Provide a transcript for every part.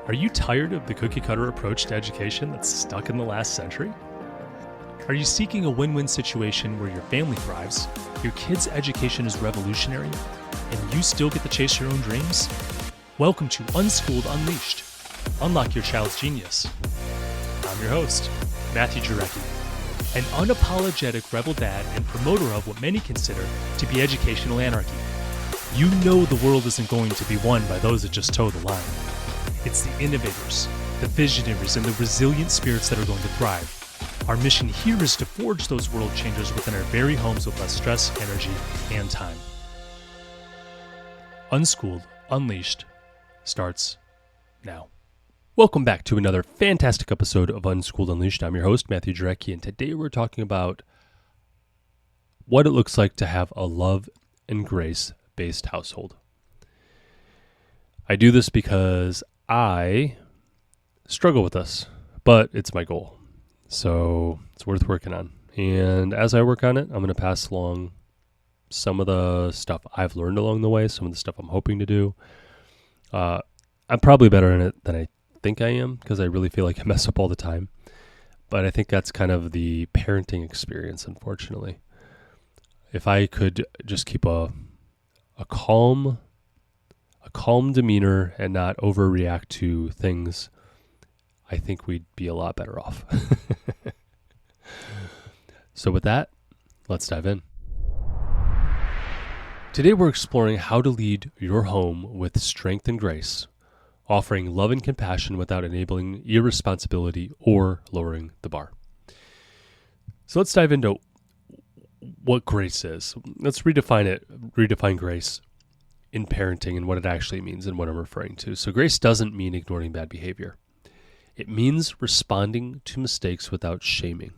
Are you tired of the cookie-cutter approach to education that's stuck in the last century? Are you seeking a win-win situation where your family thrives, your kid's education is revolutionary, and you still get to chase your own dreams? Welcome to Unschooled Unleashed. Unlock your child's genius. I'm your host, Matthew Jarecki, an unapologetic rebel dad and promoter of what many consider to be educational anarchy. You know the world isn't going to be won by those that just toe the line. It's the innovators, the visionaries, and the resilient spirits that are going to thrive. Our mission here is to forge those world changers within our very homes with less stress, energy, and time. Unschooled Unleashed starts now. Welcome back to another fantastic episode of Unschooled Unleashed. I'm your host, Matthew Jarecki, and today we're talking about what it looks like to have a love and grace-based household. I do this because I struggle with this, but it's my goal. So it's worth working on. And as I work on it, I'm going to pass along some of the stuff I've learned along the way, some of the stuff I'm hoping to do. I'm probably better in it than I think I am because I really feel like I mess up all the time. But I think that's kind of the parenting experience, unfortunately. If I could just keep a calm demeanor and not overreact to things, I think we'd be a lot better off. So with that, let's dive in. Today we're exploring how to lead your home with strength and grace, offering love and compassion without enabling irresponsibility or lowering the bar. So let's dive into what grace is. Let's redefine grace in parenting and what it actually means and what I'm referring to. So grace doesn't mean ignoring bad behavior. It means responding to mistakes without shaming.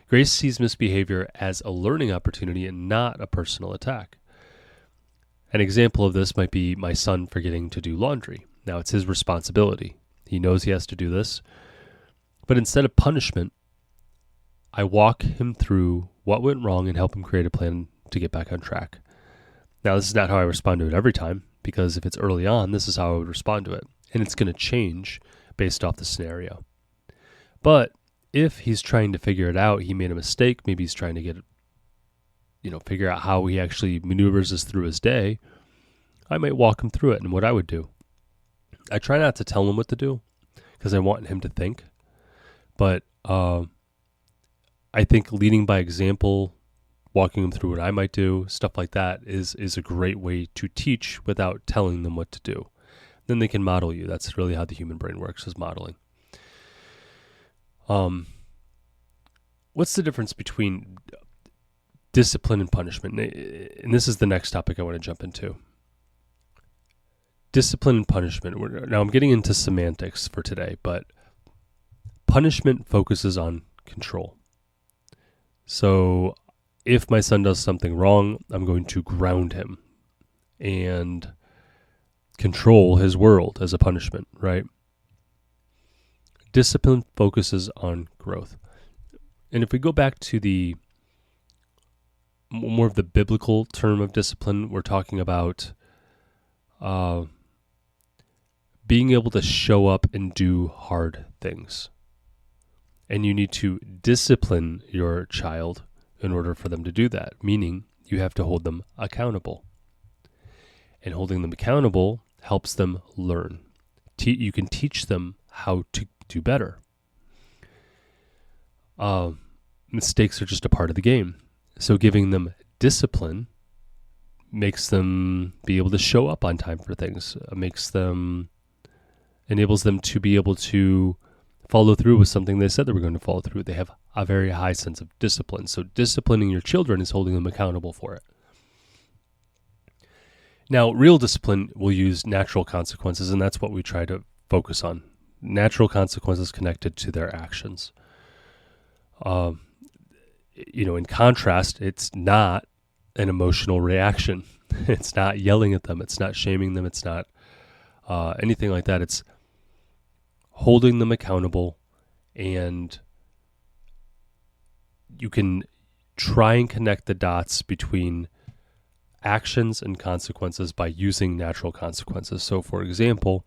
Grace sees misbehavior as a learning opportunity and not a personal attack. An example of this might be my son forgetting to do laundry. Now it's his responsibility. He knows he has to do this. But instead of punishment, I walk him through what went wrong and help him create a plan to get back on track. Now, this is not how I respond to it every time, because if it's early on, this is how I would respond to it. And it's going to change based off the scenario. But if he's trying to figure it out, he made a mistake, maybe he's trying to figure out how he actually maneuvers this through his day, I might walk him through it. And what I would do, I try not to tell him what to do because I want him to think. But I think leading by example, walking them through what I might do, stuff like that is a great way to teach without telling them what to do. Then they can model you. That's really how the human brain works, is modeling. What's the difference between discipline and punishment? And this is the next topic I want to jump into. Discipline and punishment. Now I'm getting into semantics for today, but punishment focuses on control. So if my son does something wrong, I'm going to ground him and control his world as a punishment, right? Discipline focuses on growth. And if we go back to the more of the biblical term of discipline, we're talking about being able to show up and do hard things. And you need to discipline your child in order for them to do that, meaning you have to hold them accountable. And holding them accountable helps them learn. You can teach them how to do better. Mistakes are just a part of the game. So giving them discipline makes them be able to show up on time for things, enables them to be able to follow through with something they said they were going to follow through. They have a very high sense of discipline. So disciplining your children is holding them accountable for it. Now, real discipline will use natural consequences, and that's what we try to focus on. Natural consequences connected to their actions. In contrast, it's not an emotional reaction. It's not yelling at them. It's not shaming them. It's not anything like that. It's holding them accountable, and you can try and connect the dots between actions and consequences by using natural consequences. So, for example,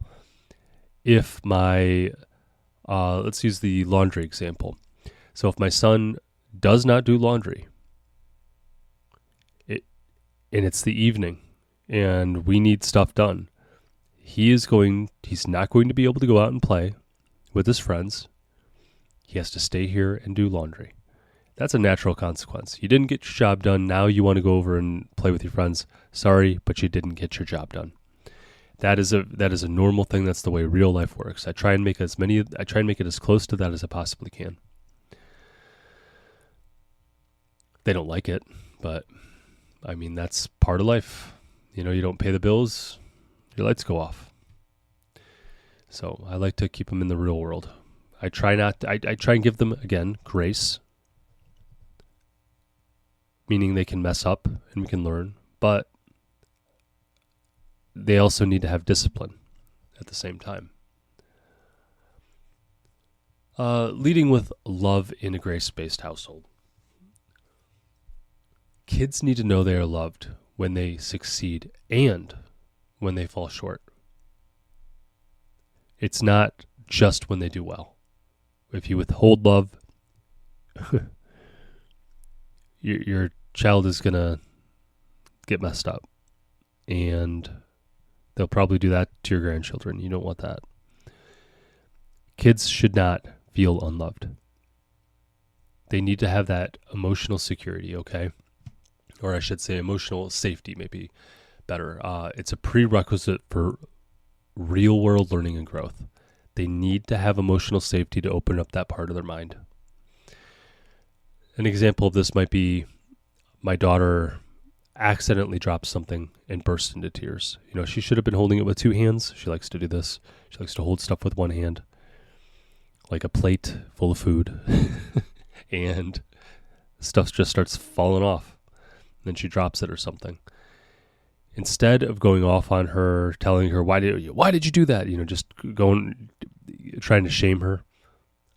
if my, let's use the laundry example. So if my son does not do laundry, and it's the evening, and we need stuff done, he's not going to be able to go out and play with his friends. He has to stay here and do laundry. That's a natural consequence. You didn't get your job done. Now you want to go over and play with your friends. Sorry, but you didn't get your job done. That is a normal thing. That's the way real life works. I try and make it as close to that as I possibly can. They don't like it, but I mean, that's part of life. You don't pay the bills, your lights go off. So I like to keep them in the real world. I try and give them, again, grace, meaning they can mess up and we can learn, but they also need to have discipline at the same time. Leading with love in a grace-based household. Kids need to know they are loved when they succeed and when they fall short. It's not just when they do well. If you withhold love, your child is going to get messed up. And they'll probably do that to your grandchildren. You don't want that. Kids should not feel unloved. They need to have that emotional security, okay? Or I should say emotional safety may be better. It's a prerequisite for real world learning and growth. They need to have emotional safety to open up that part of their mind. An example of this might be my daughter accidentally dropped something and burst into tears. She should have been holding it with two hands. She likes to do this. She likes to hold stuff with one hand, like a plate full of food, and stuff just starts falling off. Then she drops it or something. Instead of going off on her, telling her, why did you do that? Just trying to shame her.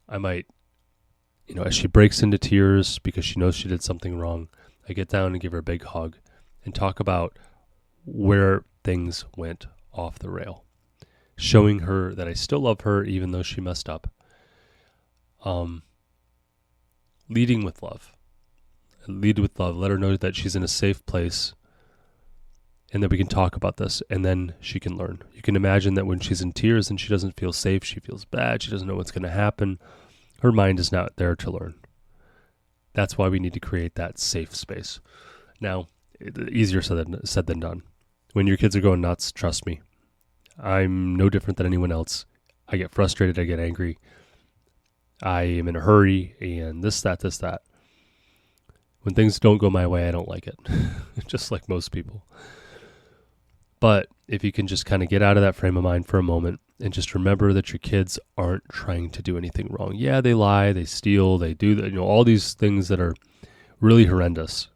I might, as she breaks into tears because she knows she did something wrong, I get down and give her a big hug and talk about where things went off the rail, showing her that I still love her even though she messed up. Leading with love. Lead with love. Let her know that she's in a safe place and that we can talk about this, and then she can learn. You can imagine that when she's in tears and she doesn't feel safe, she feels bad, she doesn't know what's going to happen, her mind is not there to learn. That's why we need to create that safe space. Now, easier said than done. When your kids are going nuts, trust me, I'm no different than anyone else. I get frustrated, I get angry, I am in a hurry, and this, that. When things don't go my way, I don't like it, just like most people. But if you can just kind of get out of that frame of mind for a moment and just remember that your kids aren't trying to do anything wrong. Yeah, they lie, they steal, they do all these things that are really horrendous.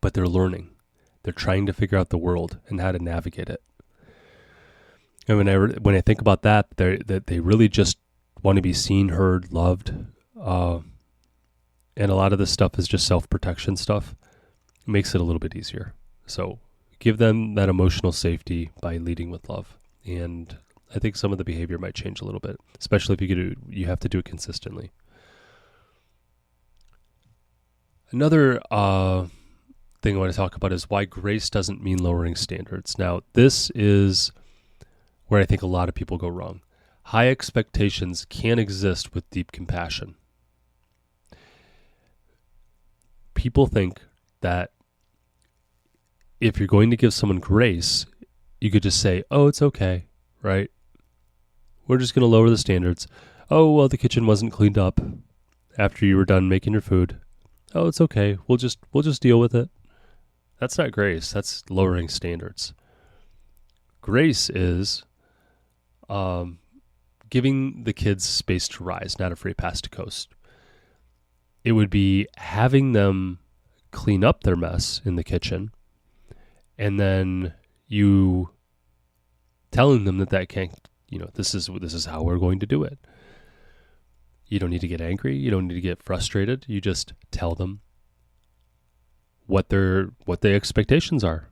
But they're learning. They're trying to figure out the world and how to navigate it. And when I think about that they really just want to be seen, heard, loved. And a lot of this stuff is just self-protection stuff. It makes it a little bit easier. So give them that emotional safety by leading with love. And I think some of the behavior might change a little bit, especially if you have to do it consistently. Another thing I want to talk about is why grace doesn't mean lowering standards. Now, this is where I think a lot of people go wrong. High expectations can exist with deep compassion. People think that if you're going to give someone grace, you could just say, oh, it's okay, right? We're just going to lower the standards. Oh, well, the kitchen wasn't cleaned up after you were done making your food. Oh, it's okay. We'll just deal with it. That's not grace. That's lowering standards. Grace is giving the kids space to rise, not a free pass to coast. It would be having them clean up their mess in the kitchen, and then you telling them that can't, this is how we're going to do it. You don't need to get angry. You don't need to get frustrated. You just tell them what their expectations are.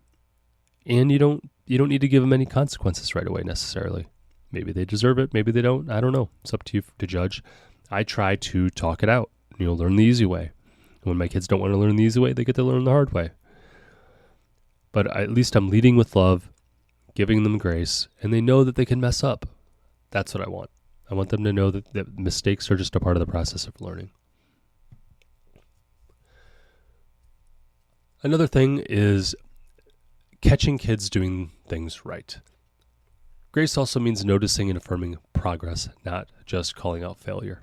And you don't you don't need to give them any consequences right away necessarily. Maybe they deserve it. Maybe they don't. I don't know. It's up to you to judge. I try to talk it out. Learn the easy way. When my kids don't want to learn the easy way, they get to learn the hard way. But at least I'm leading with love, giving them grace, and they know that they can mess up. That's what I want. I want them to know that mistakes are just a part of the process of learning. Another thing is catching kids doing things right. Grace also means noticing and affirming progress, not just calling out failure.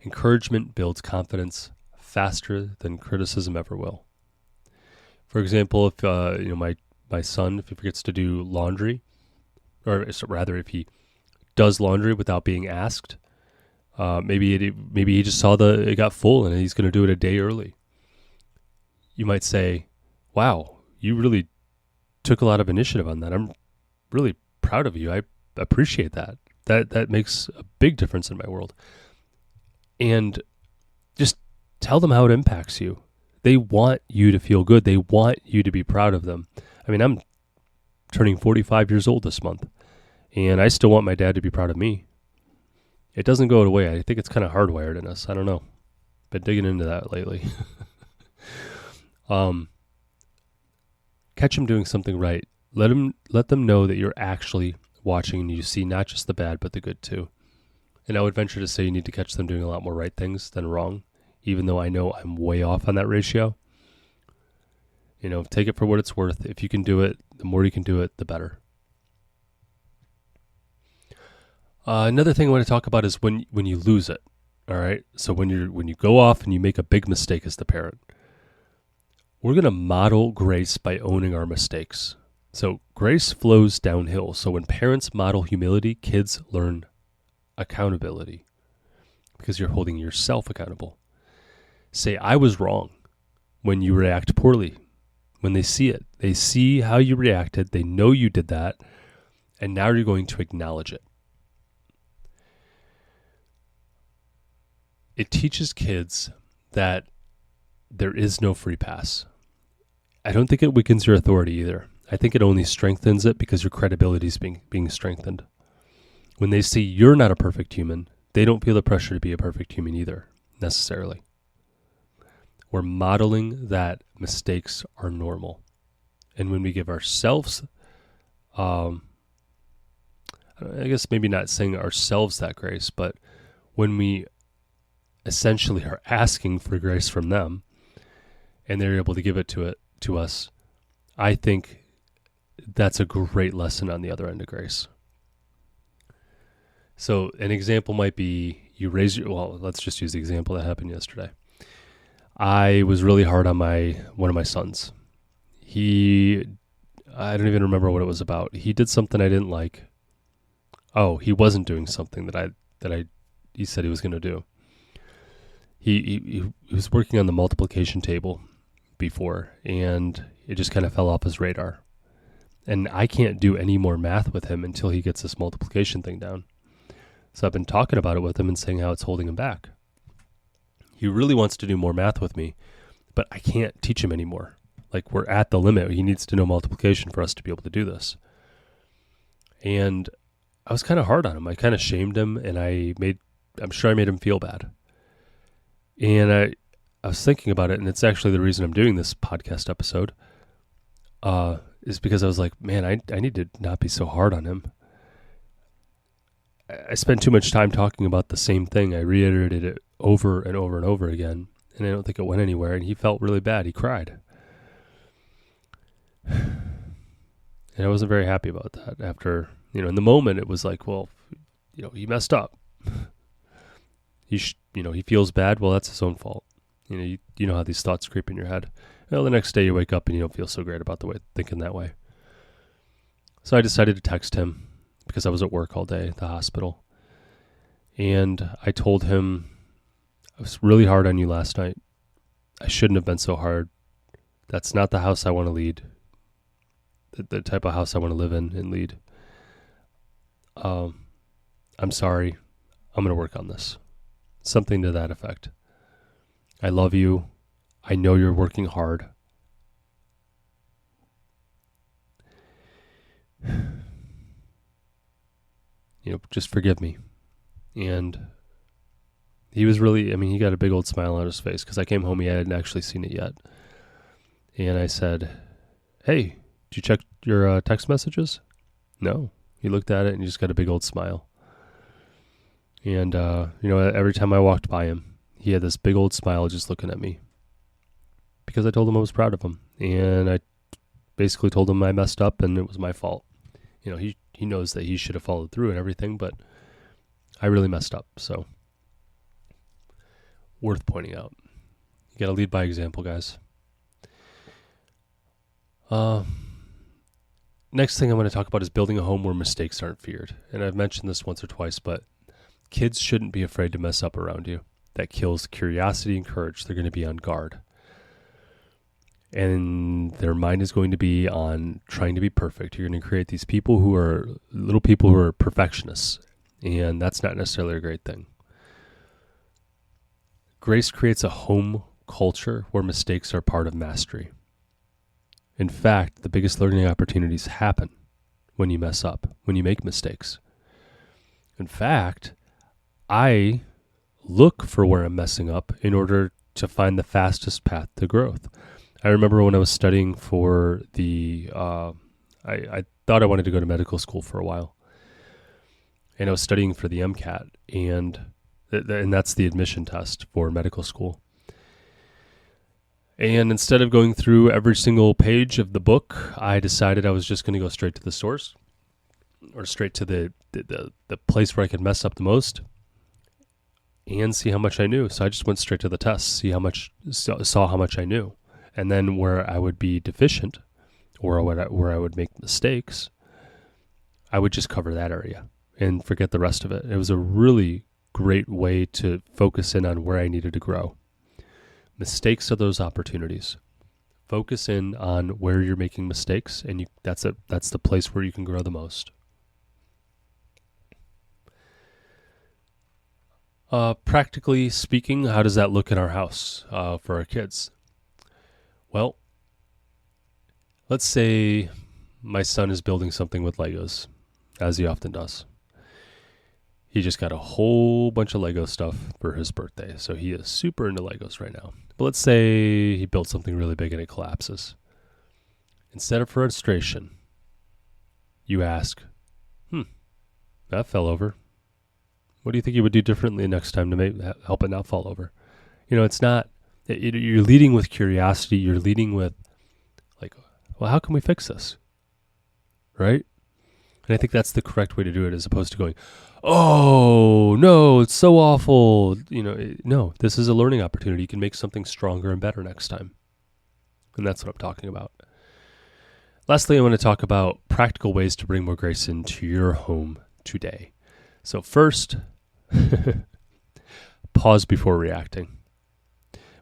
Encouragement builds confidence faster than criticism ever will. For example, if my son, if he forgets to do laundry, or rather if he does laundry without being asked, maybe he just saw it got full and he's going to do it a day early. You might say, wow, you really took a lot of initiative on that. I'm really proud of you. I appreciate that. That makes a big difference in my world. And just tell them how it impacts you. They want you to feel good. They want you to be proud of them. I mean, I'm turning 45 years old this month, and I still want my dad to be proud of me. It doesn't go away. I think it's kind of hardwired in us. I don't know. Been digging into that lately. Catch them doing something right. Let them know that you're actually watching and you see not just the bad, but the good too. And I would venture to say you need to catch them doing a lot more right things than wrong, even though I know I'm way off on that ratio. Take it for what it's worth. If you can do it, the more you can do it, the better. Another thing I want to talk about is when you lose it. All right. So when you go off and you make a big mistake as the parent, we're going to model grace by owning our mistakes. So grace flows downhill. So when parents model humility, kids learn accountability because you're holding yourself accountable. Say, I was wrong when you react poorly. When they see it, they see how you reacted. They know you did that. And now you're going to acknowledge it. It teaches kids that there is no free pass. I don't think it weakens your authority either. I think it only strengthens it because your credibility is being strengthened. When they see you're not a perfect human, they don't feel the pressure to be a perfect human either, necessarily. We're modeling that mistakes are normal. And when we give ourselves, I guess maybe not saying ourselves that grace, but when we essentially are asking for grace from them and they're able to give it to us, I think that's a great lesson on the other end of grace. So an example might be let's just use the example that happened yesterday. I was really hard on one of my sons. I don't even remember what it was about. He did something I didn't like. Oh, he wasn't doing something that he said he was going to do. He was working on the multiplication table before, and it just kind of fell off his radar. And I can't do any more math with him until he gets this multiplication thing down. So I've been talking about it with him and saying how it's holding him back. He really wants to do more math with me, but I can't teach him anymore. Like, we're at the limit. He needs to know multiplication for us to be able to do this. And I was kind of hard on him. I kind of shamed him, and I'm sure I made him feel bad. And I was thinking about it, and it's actually the reason I'm doing this podcast episode, is because I was like, man, I need to not be so hard on him. I spent too much time talking about the same thing. I reiterated it over and over and over again, and I don't think it went anywhere, and he felt really bad. He cried. And I wasn't very happy about that. After, in the moment, it was like, well, he messed up. He feels bad. Well, that's his own fault. You know how these thoughts creep in your head. Well, the next day you wake up and you don't feel so great about thinking that way. So I decided to text him because I was at work all day at the hospital. And I told him, I was really hard on you last night. I shouldn't have been so hard. That's not the house I want to lead. The type of house I want to live in and lead. I'm sorry. I'm going to work on this. Something to that effect. I love you. I know you're working hard. just forgive me. And he was really, he got a big old smile on his face because I came home, he hadn't actually seen it yet. And I said, hey, did you check your text messages? No. He looked at it and he just got a big old smile. And, every time I walked by him, he had this big old smile just looking at me because I told him I was proud of him. And I basically told him I messed up and it was my fault. He knows that he should have followed through and everything, but I really messed up. So worth pointing out. You got to lead by example, guys. Next thing I'm going to talk about is building a home where mistakes aren't feared. And I've mentioned this once or twice, but kids shouldn't be afraid to mess up around you. That kills curiosity and courage. They're going to be on guard. And their mind is going to be on trying to be perfect. You're going to create these little people who are perfectionists. And that's not necessarily a great thing. Grace creates a home culture where mistakes are part of mastery. In fact, the biggest learning opportunities happen when you mess up, when you make mistakes. In fact, I look for where I'm messing up in order to find the fastest path to growth. I remember when I was studying for I thought I wanted to go to medical school for a while. And I was studying for the MCAT, and that's the admission test for medical school. And instead of going through every single page of the book, I decided I was just going to go straight to the source, or straight to the place where I could mess up the most and see how much I knew. So I just went straight to the test, saw how much I knew. And then where I would be deficient or where I would make mistakes, I would just cover that area and forget the rest of it. It was a really great way to focus in on where I needed to grow. Mistakes are those opportunities. Focus in on where you're making mistakes, and that's the place where you can grow the most. Practically speaking, how does that look in our house for our kids? Well, let's say my son is building something with Legos, as he often does. He just got a whole bunch of Lego stuff for his birthday, so he is super into Legos right now. But let's say he built something really big and it collapses. Instead of frustration, you ask, that fell over. What do you think you would do differently next time to help it not fall over? It's not, you're leading with curiosity. You're leading with, well, how can we fix this? Right? And I think that's the correct way to do it, as opposed to going, oh, no, it's so awful. No, this is a learning opportunity. You can make something stronger and better next time. And that's what I'm talking about. Lastly, I want to talk about practical ways to bring more grace into your home today. So first, pause before reacting.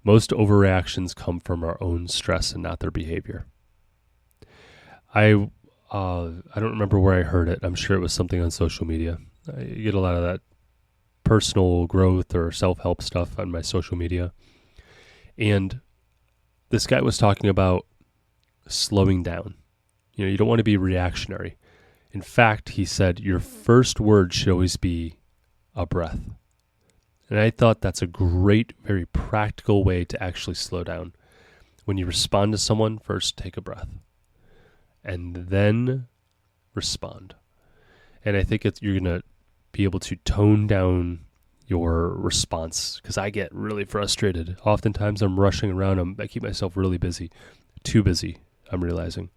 Most overreactions come from our own stress and not their behavior. I don't remember where I heard it. I'm sure it was something on social media. I get a lot of that personal growth or self-help stuff on my social media. And this guy was talking about slowing down. You don't want to be reactionary. In fact, he said your first word should always be a breath. And I thought that's a great, very practical way to actually slow down. When you respond to someone, first take a breath and then respond. And I think you're going to be able to tone down your response, because I get really frustrated. Oftentimes I'm rushing around. I keep myself really busy, too busy, I'm realizing.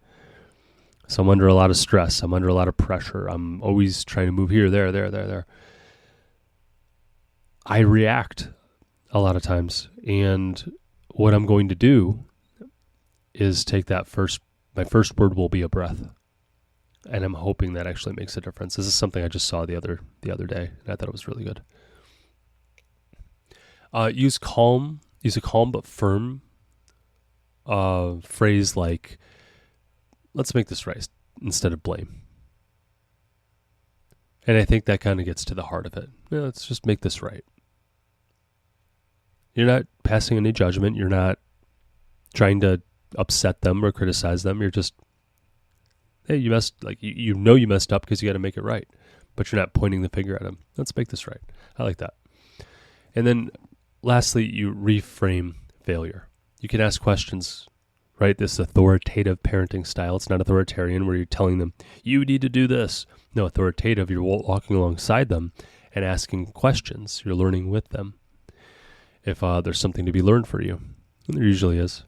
So I'm under a lot of stress. I'm under a lot of pressure. I'm always trying to move here, there. I react a lot of times. And what I'm going to do is take my first word will be a breath. And I'm hoping that actually makes a difference. This is something I just saw the other day, and I thought it was really good. Use a calm but firm phrase like, let's make this right, instead of blame. And I think that kind of gets to the heart of it. Let's just make this right. You're not passing any judgment. You're not trying to upset them or criticize them. You're just, Hey, you messed, like, you know you messed up because you got to make it right, but you're not pointing the finger at them. Let's make this right. I like that. And then lastly, you reframe failure. You can ask questions, right? This authoritative parenting style. It's not authoritarian where you're telling them, you need to do this. No, authoritative, you're walking alongside them and asking questions. You're learning with them. If there's something to be learned for you, and there usually is.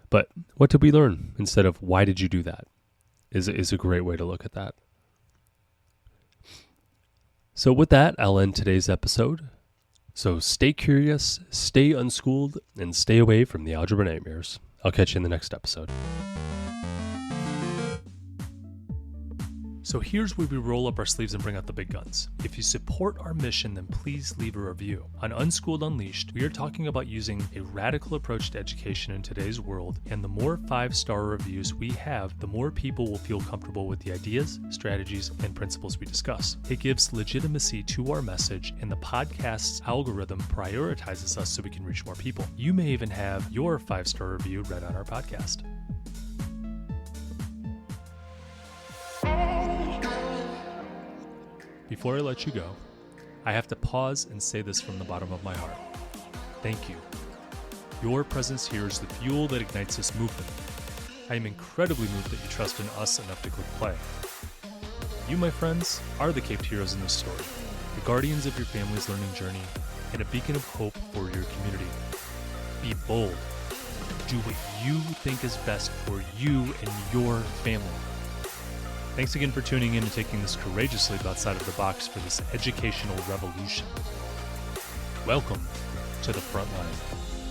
But what did we learn instead of why did you do that is a great way to look at that. So with that, I'll end today's episode. So stay curious, stay unschooled, and stay away from the algebra nightmares. I'll catch you in the next episode. So here's where we roll up our sleeves and bring out the big guns. If you support our mission, then please leave a review. On Unschooled Unleashed, we are talking about using a radical approach to education in today's world, and the more 5-star reviews we have, the more people will feel comfortable with the ideas, strategies, and principles we discuss. It gives legitimacy to our message, and the podcast's algorithm prioritizes us so we can reach more people. You may even have your 5-star review read on our podcast. Before I let you go, I have to pause and say this from the bottom of my heart. Thank you. Your presence here is the fuel that ignites this movement. I am incredibly moved that you trust in us enough to click play. You, my friends, are the caped heroes in this story, the guardians of your family's learning journey, and a beacon of hope for your community. Be bold. Do what you think is best for you and your family. Thanks again for tuning in and taking this courageous leap outside of the box for this educational revolution. Welcome to the front line.